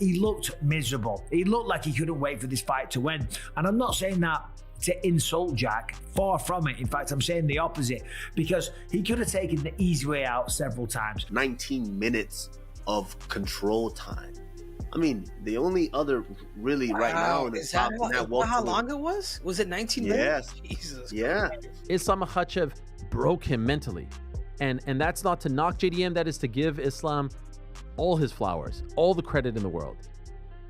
he looked miserable. He looked like he couldn't wait for this fight to win. And I'm not saying that to insult Jack, far from it. In fact, I'm saying the opposite, because he could have taken the easy way out several times. 19 minutes of control time. I mean, the only other really right now in the top in that welterweight. How long it was? Was it 19 minutes? Yes. Jesus. Yeah. Christ. Islam Makhachev broke him mentally. And that's not to knock JDM, that is to give Islam all his flowers, all the credit in the world.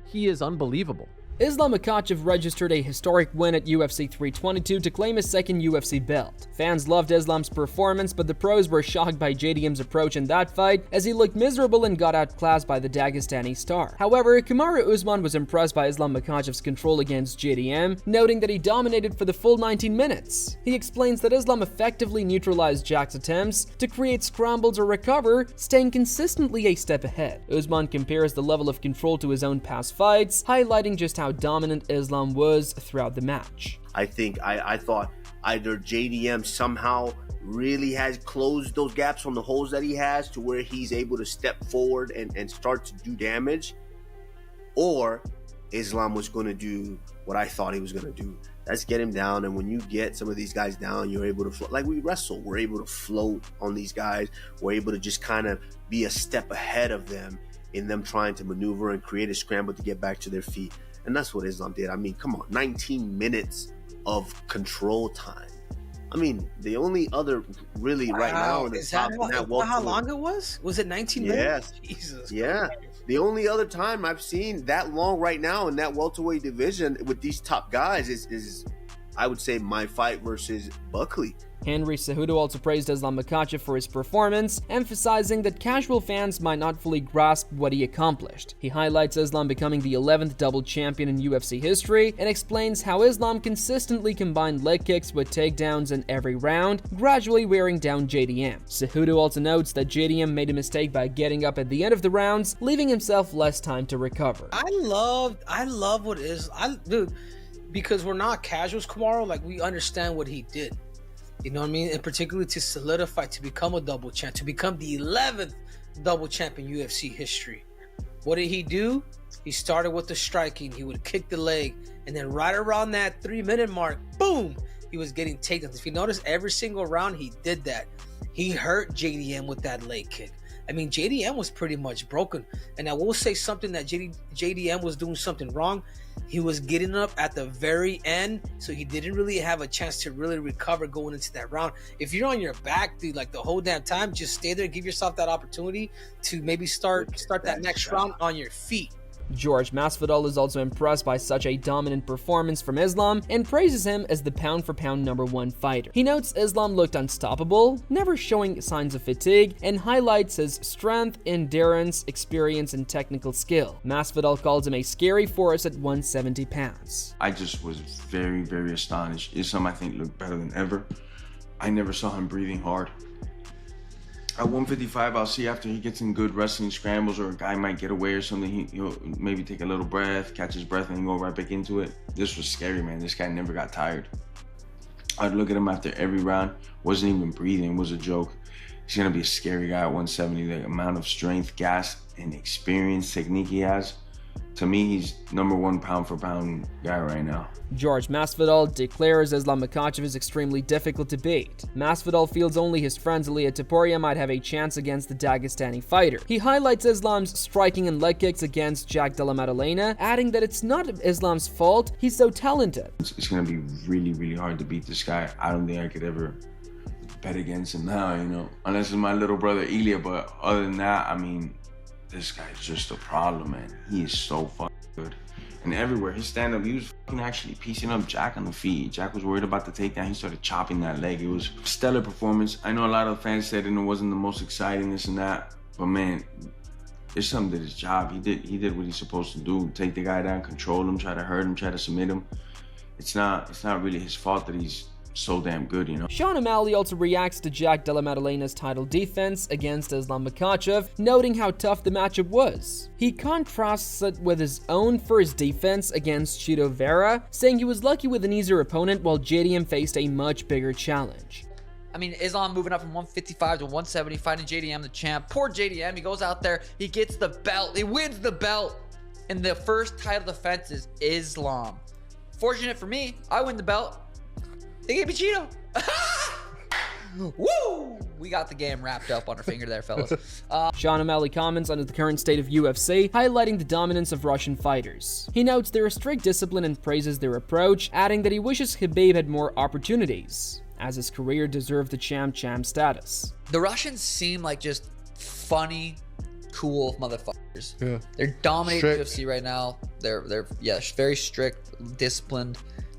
He is unbelievable. Islam Makhachev registered a historic win at UFC 322 to claim his second UFC belt. Fans loved Islam's performance, but the pros were shocked by JDM's approach in that fight, as he looked miserable and got outclassed by the Dagestani star. However, Kamaru Usman was impressed by Islam Makhachev's control against JDM, noting that he dominated for the full 19 minutes. He explains that Islam effectively neutralized Jack's attempts to create scrambles or recover, staying consistently a step ahead. Usman compares the level of control to his own past fights, highlighting just how dominant Islam was throughout the match. I thought either JDM somehow really has closed those gaps from the holes that he has to where he's able to step forward and start to do damage, or Islam was going to do what I thought he was going to do. That's get him down, and when you get some of these guys down, you're able to float. Like we wrestle, we're able to float on these guys. We're able to just kind of be a step ahead of them in them trying to maneuver and create a scramble to get back to their feet. And that's what Islam did. I mean, come on, 19 minutes of control time. I mean, the only other really right now in the top in that welterweight. How long it was? Was it 19 minutes? Yes. Jesus. Yeah. Christ. The only other time I've seen that long right now in that welterweight division with these top guys is I would say my fight versus Buckley. Henry Cejudo also praised Islam Makhachev for his performance, emphasizing that casual fans might not fully grasp what he accomplished. He highlights Islam becoming the 11th double champion in UFC history and explains how Islam consistently combined leg kicks with takedowns in every round, gradually wearing down JDM. Cejudo also notes that JDM made a mistake by getting up at the end of the rounds, leaving himself less time to recover. I love what dude, because we're not casuals, Kamaru. Like, we understand what he did. You know what I mean? And particularly to solidify, to become a double champ, to become the 11th double champ in UFC history. What did he do? He started with the striking. He would kick the leg. And then right around that 3-minute mark, boom, he was getting takedowns. If you notice, every single round he did that. He hurt JDM with that leg kick. I mean, JDM was pretty much broken. And I will say something that JDM was doing something wrong. He was getting up at the very end, so he didn't really have a chance to really recover going into that round. If you're on your back, dude, like the whole damn time, just stay there, give yourself that opportunity to maybe start that next round on your feet. George Masvidal is also impressed by such a dominant performance from Islam and praises him as the pound-for-pound #1 fighter. He notes Islam looked unstoppable, never showing signs of fatigue, and highlights his strength, endurance, experience, and technical skill. Masvidal calls him a scary force at 170 pounds. I just was very, very astonished. Islam, I think, looked better than ever. I never saw him breathing hard. At 155, I'll see after he gets in good wrestling scrambles or a guy might get away or something, he'll maybe take a little breath, catch his breath, and go right back into it. This was scary, man. This guy never got tired. I'd look at him after every round, wasn't even breathing, was a joke. He's gonna be a scary guy at 170. The amount of strength, gas, and experience, technique he has. To me, he's #1 pound-for-pound guy right now. George Masvidal declares Islam Makhachev is extremely difficult to beat. Masvidal feels only his friend Ilia Topuria might have a chance against the Dagestani fighter. He highlights Islam's striking and leg kicks against Jack Della Maddalena, adding that it's not Islam's fault, he's so talented. It's gonna be really, really hard to beat this guy. I don't think I could ever bet against him now, you know, unless it's my little brother Ilia, but other than that, I mean, this guy's just a problem, man. He is so fucking good. And everywhere, his stand-up, he was fucking actually piecing up Jack on the feet. Jack was worried about the takedown. He started chopping that leg. It was a stellar performance. I know a lot of fans said it wasn't the most exciting, this and that. But man, Islam did his job. He did what he's supposed to do. Take the guy down, control him, try to hurt him, try to submit him. It's not really his fault that he's so damn good, you know. Sean O'Malley also reacts to Jack Della Maddalena's title defense against Islam Makhachev, noting how tough the matchup was. He contrasts it with his own first defense against Chito Vera, saying he was lucky with an easier opponent while JDM faced a much bigger challenge. I mean, Islam moving up from 155 to 170, fighting JDM, the champ. Poor JDM, he goes out there, he gets the belt, he wins the belt, and the first title defense is Islam. Fortunate for me, I win the belt. They gave me Cheeto. Woo! We got the game wrapped up on our finger there, fellas. Sean O'Malley comments on the current state of UFC, highlighting the dominance of Russian fighters. He notes their strict discipline and praises their approach, adding that he wishes Khabib had more opportunities, as his career deserved the champ status. The Russians seem like just funny, cool motherfuckers. Yeah. They're dominating UFC right now. They're very strict, disciplined,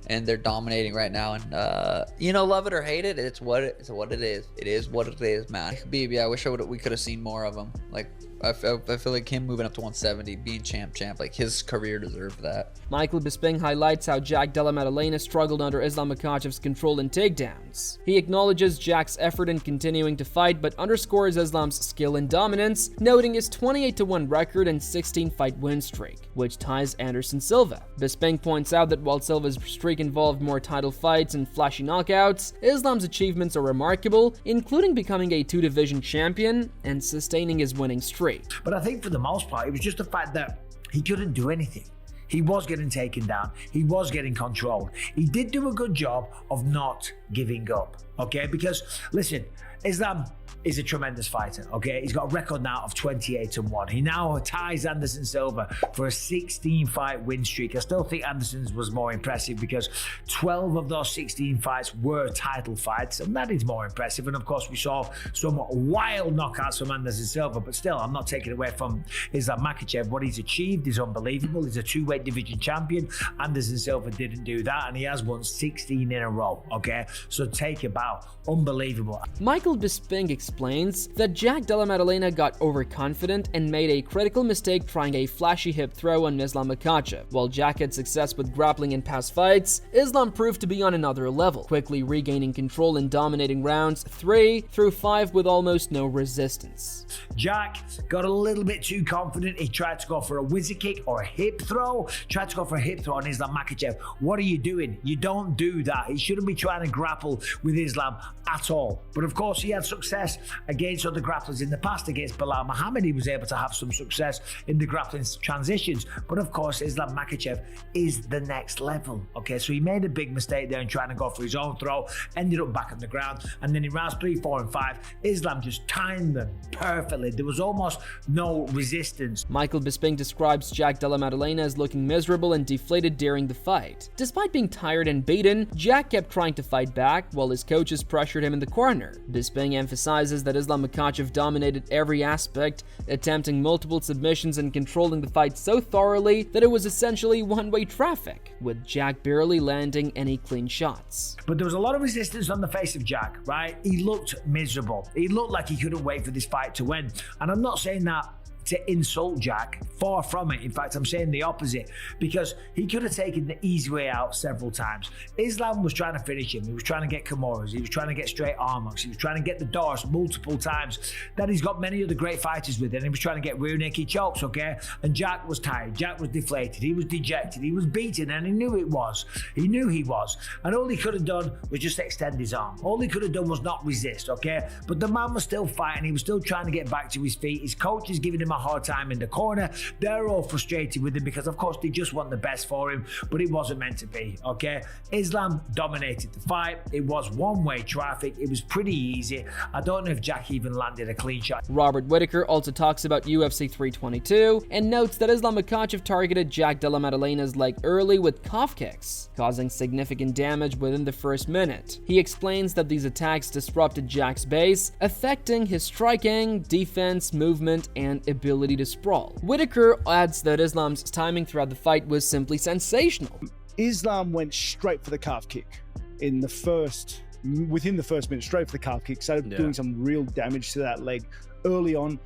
and they're dominating right now. And love it or hate it, it's what it is. It is what it is, man. Khabib, I wish we could have seen more of him. Like, I feel like him moving up to 170, being champ, like his career deserved that. Michael Bisping highlights how Jack Della Maddalena struggled under Islam Makhachev's control and takedowns. He acknowledges Jack's effort in continuing to fight, but underscores Islam's skill and dominance, noting his 28-1 record and 16-fight win streak, which ties Anderson Silva. Bisping points out that while Silva's streak involved more title fights and flashy knockouts, Islam's achievements are remarkable, including becoming a 2-division champion and sustaining his winning streak. But I think for the most part, it was just the fact that he couldn't do anything. He was getting taken down. He was getting controlled. He did do a good job of not giving up, okay? Because, listen, Islam is a tremendous fighter, okay? He's got a record now of 28-1. He now ties Anderson Silva for a 16-fight win streak. I still think Anderson's was more impressive because 12 of those 16 fights were title fights, and that is more impressive. And of course, we saw some wild knockouts from Anderson Silva, but still, I'm not taking away from Islam Makhachev. What he's achieved is unbelievable. He's a 2-weight division champion. Anderson Silva didn't do that, and he has won 16 in a row, okay? So take a bow. Unbelievable. Michael Bisping explains that Jack Della Maddalena got overconfident and made a critical mistake trying a flashy hip throw on Islam Makhachev. While Jack had success with grappling in past fights, Islam proved to be on another level, quickly regaining control and dominating rounds 3 through 5 with almost no resistance. Jack got a little bit too confident. He tried to go for a whizzer kick or a hip throw. Tried to go for a hip throw on Islam Makhachev. What are you doing? You don't do that. He shouldn't be trying to grapple with Islam at all. But of course, he had success against other grapplers in the past. Against Bilal Muhammad, he was able to have some success in the grappling transitions. But of course, Islam Makhachev is the next level. Okay, so he made a big mistake there in trying to go for his own throw, ended up back on the ground, and then in rounds 3, 4, and 5, Islam just timed them perfectly. There was almost no resistance. Michael Bisping describes Jack Della Maddalena as looking miserable and deflated during the fight. Despite being tired and beaten, Jack kept trying to fight back while his coaches pressured him in the corner. Bisping emphasizes that Islam Makhachev dominated every aspect, attempting multiple submissions and controlling the fight so thoroughly that it was essentially one-way traffic, with Jack barely landing any clean shots. But there was a lot of resistance on the face of Jack, right? He looked miserable. He looked like he couldn't wait for this fight to win. And I'm not saying that to insult Jack, far from it. In fact, I'm saying the opposite, because he could have taken the easy way out several times. Islam was trying to finish him. He was trying to get Kimuras. He was trying to get straight arm locks. He was trying to get the doors multiple times that he's got many other great fighters with, and he was trying to get rear naked chokes, okay? And Jack was tired. Jack was deflated. He was dejected. He was beaten, and he knew it was. He knew he was. And all he could have done was just extend his arm. All he could have done was not resist, okay? But the man was still fighting. He was still trying to get back to his feet. His coach is giving him a hard time in the corner. They're all frustrated with him because, of course, they just want the best for him, but it wasn't meant to be, okay? Islam dominated the fight. It was one-way traffic. It was pretty easy. I don't know if Jack even landed a clean shot. Robert Whitaker also talks about UFC 322 and notes that Islam Makhachev targeted Jack Della Maddalena's leg early with calf kicks, causing significant damage within the first minute. He explains that these attacks disrupted Jack's base, affecting his striking, defense, movement, and ability to sprawl. Whitaker adds that Islam's timing throughout the fight was simply sensational. Islam went straight for the calf kick within the first minute, straight for the calf kick, started doing some real damage to that leg early on.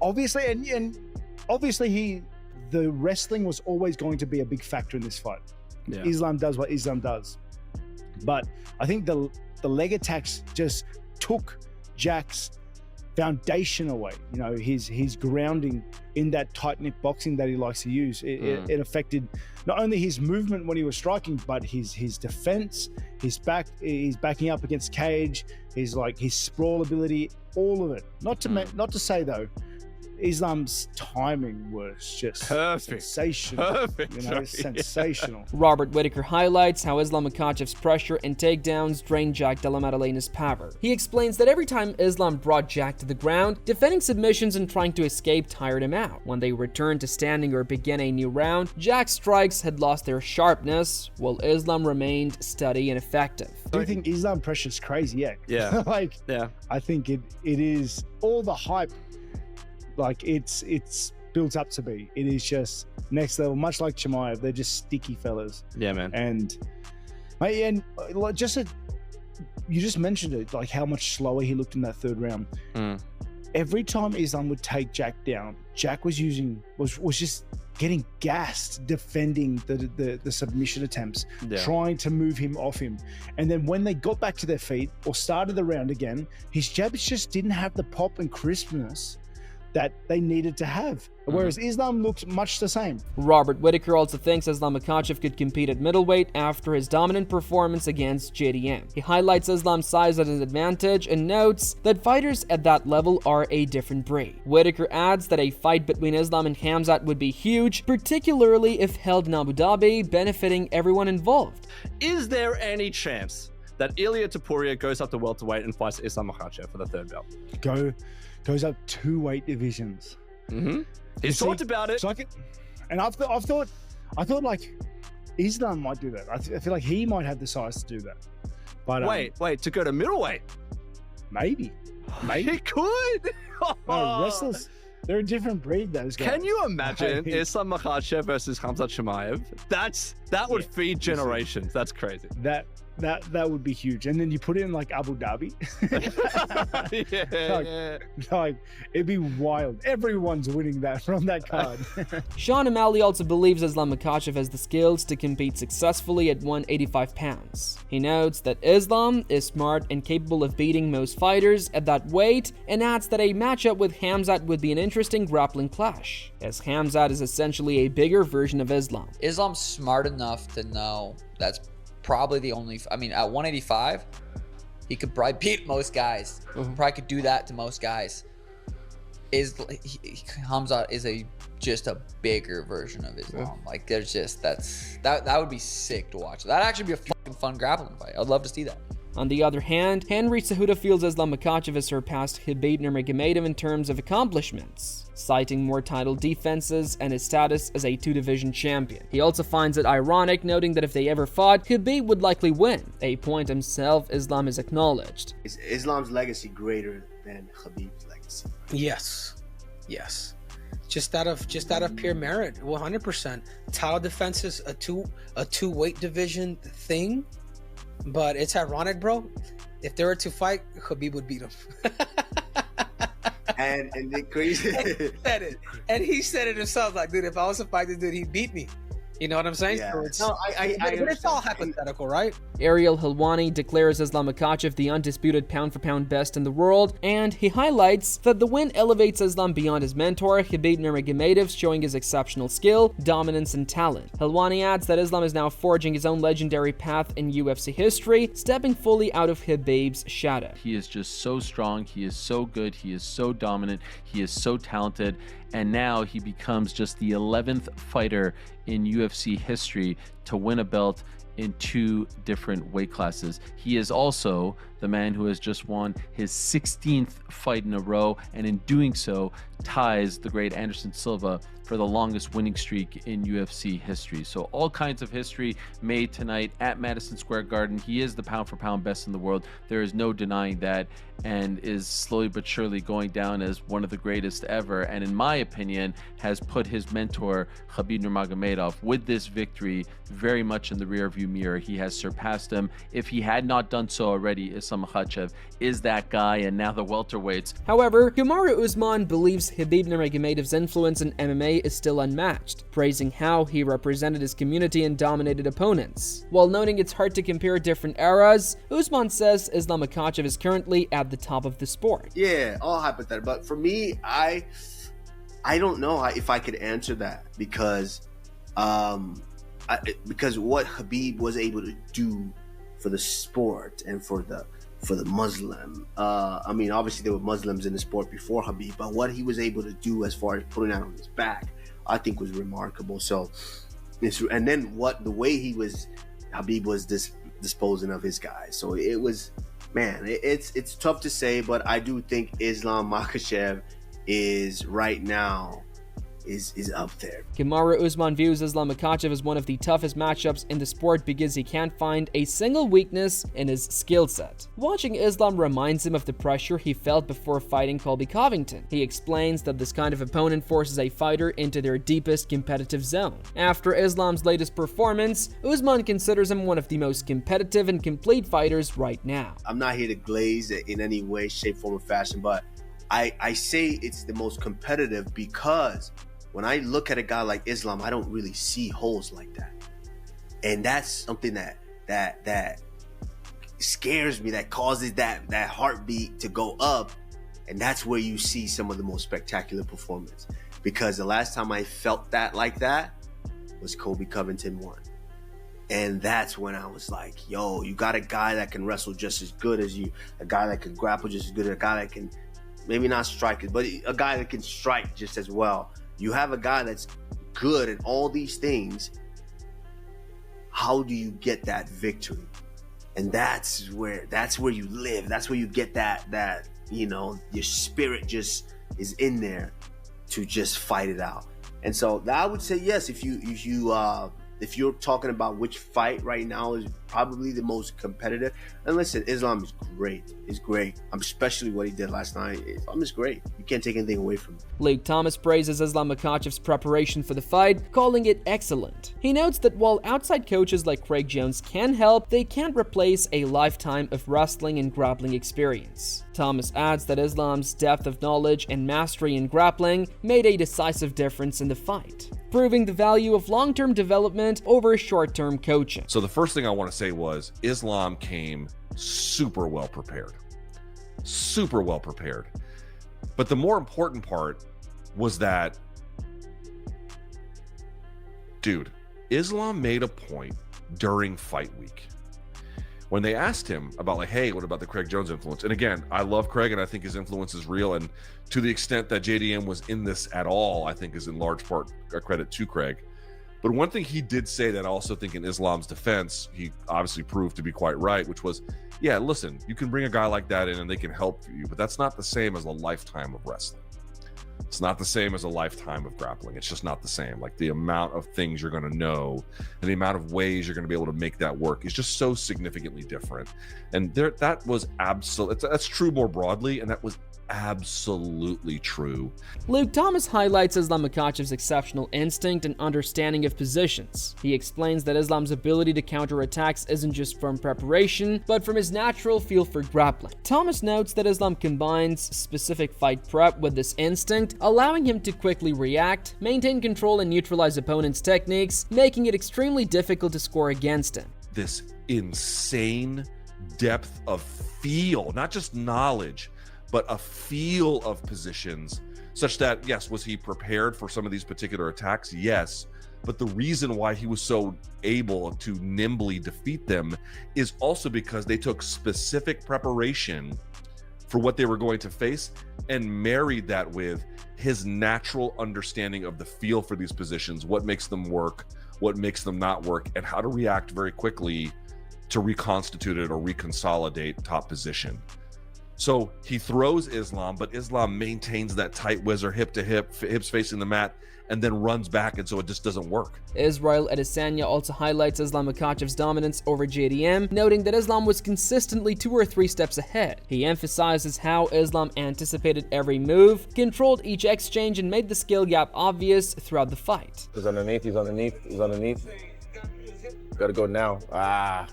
Obviously, and obviously the wrestling was always going to be a big factor in this fight. Yeah. Islam does what Islam does. But I think the leg attacks just took Jack's foundation away, you know, his grounding in that tight-knit boxing that he likes to use. It affected not only his movement when he was striking, but his defense, his backing up against cage, his sprawl ability, all of it. Not to say though, Islam's timing was just sensational. Sensational. Robert Whittaker highlights how Islam Makhachev's pressure and takedowns drained Jack Della Maddalena's power. He explains that every time Islam brought Jack to the ground, defending submissions and trying to escape tired him out. When they returned to standing or began a new round, Jack's strikes had lost their sharpness, while Islam remained steady and effective. Do you think Islam pressure's crazy? Yeah. I think it is all the hype. Like it's built up to be. It is just next level. Much like Chimaev, they're just sticky fellas. Yeah, man. And like you just mentioned it, like how much slower he looked in that third round. Every time Islam would take Jack down, Jack was just getting gassed defending the submission attempts, trying to move him off him. And then when they got back to their feet or started the round again, his jabs just didn't have the pop and crispness that they needed to have, whereas Islam looked much the same. Robert Whittaker also thinks Islam Makhachev could compete at middleweight after his dominant performance against JDM. He highlights Islam's size as an advantage and notes that fighters at that level are a different breed. Whittaker adds that a fight between Islam and Khamzat would be huge, particularly if held in Abu Dhabi, benefiting everyone involved. Is there any chance that Ilia Topuria goes up to welterweight and fights Islam Makhachev for the third belt? Goes up 2 weight divisions. He's talked about it. So and I thought like Islam might do that. I feel like he might have the size to do that. But wait, to go to middleweight? Maybe. He could. No, wrestlers, they're a different breed, those guys. Can you imagine Islam Makhachev versus Khamzat Chimaev? That would feed generations. That's crazy. That would be huge. And then you put it in like Abu Dhabi. Like it'd be wild. Everyone's winning that from that card. Sean O'Malley also believes Islam Makhachev has the skills to compete successfully at 185 pounds. He notes that Islam is smart and capable of beating most fighters at that weight, and adds that a matchup with Khamzat would be an interesting grappling clash, as Khamzat is essentially a bigger version of Islam. Islam's smart enough to know that's probably the only, I mean, at 185, he could probably beat most guys. Probably could do that to most guys. Khamzat is just a bigger version of Islam. Like there's just, that would be sick to watch. That'd actually be a fucking fun grappling fight. I'd love to see that. On the other hand, Henry Cejudo feels Islam Makhachev has surpassed Khabib Nurmagomedov in terms of accomplishments, citing more title defenses and his status as a 2-division champion. He also finds it ironic, noting that if they ever fought, Khabib would likely win, a point himself Islam has acknowledged. Is Islam's legacy greater than Khabib's legacy? Yes. Just out of pure merit, 100%. Title defense is a two weight division thing. But it's ironic, bro. If they were to fight, Khabib would beat him. and the crazy. And he said it himself. Like, dude, if I was to fight this dude, he'd beat me. You know what I'm saying? Yeah. But it's all hypothetical, right? Ariel Helwani declares Islam Makhachev the undisputed pound-for-pound best in the world, and he highlights that the win elevates Islam beyond his mentor, Khabib Nurmagomedov, showing his exceptional skill, dominance, and talent. Helwani adds that Islam is now forging his own legendary path in UFC history, stepping fully out of Khabib's shadow. He is just so strong, he is so good, he is so dominant, he is so talented, and now he becomes just the 11th fighter in UFC history to win a belt in 2 different weight classes. He is also the man who has just won his 16th fight in a row, and in doing so ties the great Anderson Silva for the longest winning streak in UFC history. So all kinds of history made tonight at Madison Square Garden. He is the pound for pound best in the world. There is no denying that, and is slowly but surely going down as one of the greatest ever, and in my opinion has put his mentor Khabib Nurmagomedov with this victory very much in the rearview mirror. He has surpassed him. If he had not done so already, Islam Makhachev is that guy, and now the welterweights. However, Kamaru Usman believes Khabib Nurmagomedov's influence in MMA is still unmatched, praising how he represented his community and dominated opponents. While noting it's hard to compare different eras, Usman says Islam Makhachev is currently at the top of the sport. Yeah, all hypothetical. But for me, I don't know if I could answer that because what Khabib was able to do for the sport and for for the Muslim. I mean, obviously there were Muslims in the sport before Khabib, but what he was able to do as far as putting that on his back, I think was remarkable. So, and then the way Khabib was disposing of his guys. So it was, man, it's tough to say, but I do think Islam Makhachev is right now is up there. Kamaru Usman views Islam Makhachev as one of the toughest matchups in the sport because he can't find a single weakness in his skill set. Watching Islam reminds him of the pressure he felt before fighting Colby Covington. He explains that this kind of opponent forces a fighter into their deepest competitive zone. After Islam's latest performance, Usman considers him one of the most competitive and complete fighters right now. I'm not here to glaze in any way, shape, form, or fashion, but I say it's the most competitive because when I look at a guy like Islam, I don't really see holes like that. And that's something that scares me, that causes that heartbeat to go up. And that's where you see some of the most spectacular performance. Because the last time I felt that like that was Colby Covington won. And that's when I was like, yo, you got a guy that can wrestle just as good as you, a guy that can grapple just as good, a guy that can maybe not strike it, but a guy that can strike just as well. You have a guy that's good at all these things. How do you get that victory? And that's where you live. That's where you get that your spirit just is in there to just fight it out. And so I would say yes, if you're talking about which fight right now is probably the most competitive. And listen, Islam is great. It's great. Especially what he did last night. Islam is great. You can't take anything away from him. Luke Thomas praises Islam Makhachev's preparation for the fight, calling it excellent. He notes that while outside coaches like Craig Jones can help, they can't replace a lifetime of wrestling and grappling experience. Thomas adds that Islam's depth of knowledge and mastery in grappling made a decisive difference in the fight, proving the value of long-term development over short-term coaching. So the first thing I want to say was Islam came super well prepared. Super well prepared. But the more important part was that, dude, Islam made a point during fight week when they asked him about, like, hey, what about the Craig Jones influence? And again, I love Craig and I think his influence is real. And to the extent that JDM was in this at all, I think is in large part a credit to Craig. But one thing he did say that I also think in Islam's defense, he obviously proved to be quite right, which was, yeah, listen, you can bring a guy like that in and they can help you, but that's not the same as a lifetime of wrestling. It's not the same as a lifetime of grappling. It's just not the same. Like, the amount of things you're going to know and the amount of ways you're going to be able to make that work is just so significantly different. And that was that's true more broadly, and that was absolutely true. Luke Thomas highlights Islam Makhachev's exceptional instinct and understanding of positions. He explains that Islam's ability to counter attacks isn't just from preparation, but from his natural feel for grappling. Thomas notes that Islam combines specific fight prep with this instinct, allowing him to quickly react, maintain control, and neutralize opponents' techniques, making it extremely difficult to score against him. This insane depth of feel, not just knowledge, but a feel of positions, such that, yes, was he prepared for some of these particular attacks? Yes. But the reason why he was so able to nimbly defeat them is also because they took specific preparation for what they were going to face and married that with his natural understanding of the feel for these positions, what makes them work, what makes them not work, and how to react very quickly to reconstitute it or reconsolidate top position. So he throws Islam, but Islam maintains that tight whizzer, hip to hip, hips facing the mat, and then runs back, and so it just doesn't work. Israel Adesanya also highlights Islam Makhachev's dominance over JDM, noting that Islam was consistently 2 or 3 steps ahead. He emphasizes how Islam anticipated every move, controlled each exchange, and made the skill gap obvious throughout the fight. He's underneath. Gotta go now.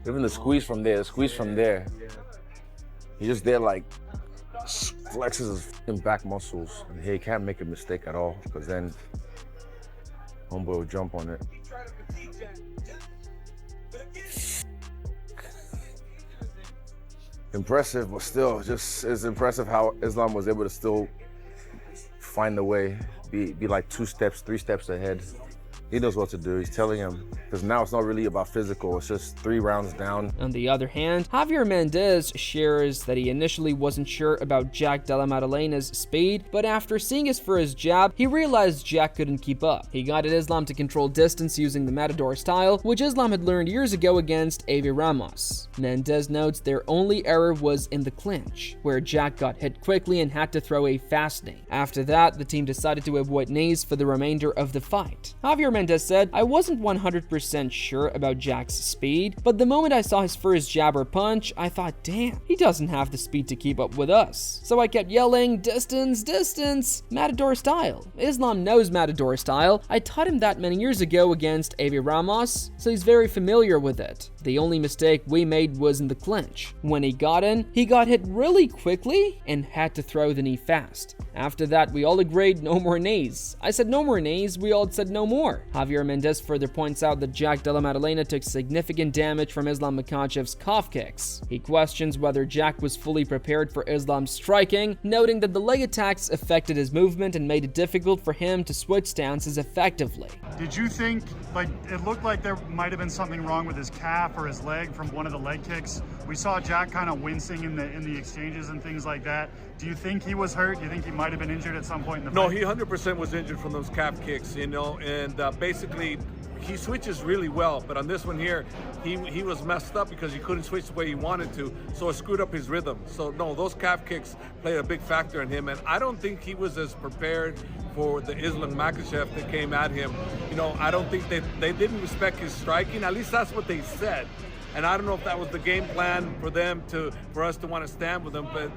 Even the squeeze from there. He's just there, like, flexes his back muscles. And he can't make a mistake at all, because then homeboy will jump on it. Impressive, but still, just it's impressive how Islam was able to still find the way, be like 2 steps, 3 steps ahead He knows what to do. He's telling him, because now it's not really about physical. It's just 3 rounds down. On the other hand, Javier Mendez shares that he initially wasn't sure about Jack Della Maddalena's speed, but after seeing his first jab, he realized Jack couldn't keep up. He guided Islam to control distance using the Matador style, which Islam had learned years ago against Avi Ramos. Mendez notes their only error was in the clinch, where Jack got hit quickly and had to throw a fast knee. After that, the team decided to avoid knees for the remainder of the fight. Javier Mendez said, "I wasn't 100% sure about Jack's speed, but the moment I saw his first jab or punch, I thought, damn, he doesn't have the speed to keep up with us. So I kept yelling, distance, distance, Matador style. Islam knows Matador style. I taught him that many years ago against Avi Ramos, so he's very familiar with it. The only mistake we made was in the clinch. When he got in, he got hit really quickly and had to throw the knee fast. After that, we all agreed no more knees. I said no more knees, we all said no more." Javier Mendez further points out that Jack Della Maddalena took significant damage from Islam Makhachev's calf kicks. He questions whether Jack was fully prepared for Islam's striking, noting that the leg attacks affected his movement and made it difficult for him to switch stances effectively. Did you think, like, it looked like there might have been something wrong with his calf or his leg from one of the leg kicks? We saw Jack kind of wincing in the exchanges and things like that. Do you think he was hurt? Do you think he might have been injured at some point in the fight? No, he 100% was injured from those calf kicks, you know, and basically he switches really well, but on this one here, he was messed up because he couldn't switch the way he wanted to, so it screwed up his rhythm. So no, those calf kicks played a big factor in him, and I don't think he was as prepared for the Islam Makhachev that came at him. You know, I don't think they didn't respect his striking, at least that's what they said. And I don't know if that was the game plan for them for us to want to stand with him, but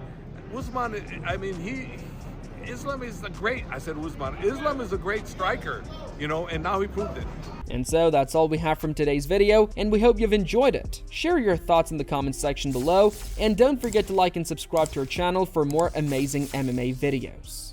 Usman, I mean, Islam is Islam is a great striker, you know, and now he proved it. And so that's all we have from today's video, and we hope you've enjoyed it. Share your thoughts in the comments section below, and don't forget to like and subscribe to our channel for more amazing MMA videos.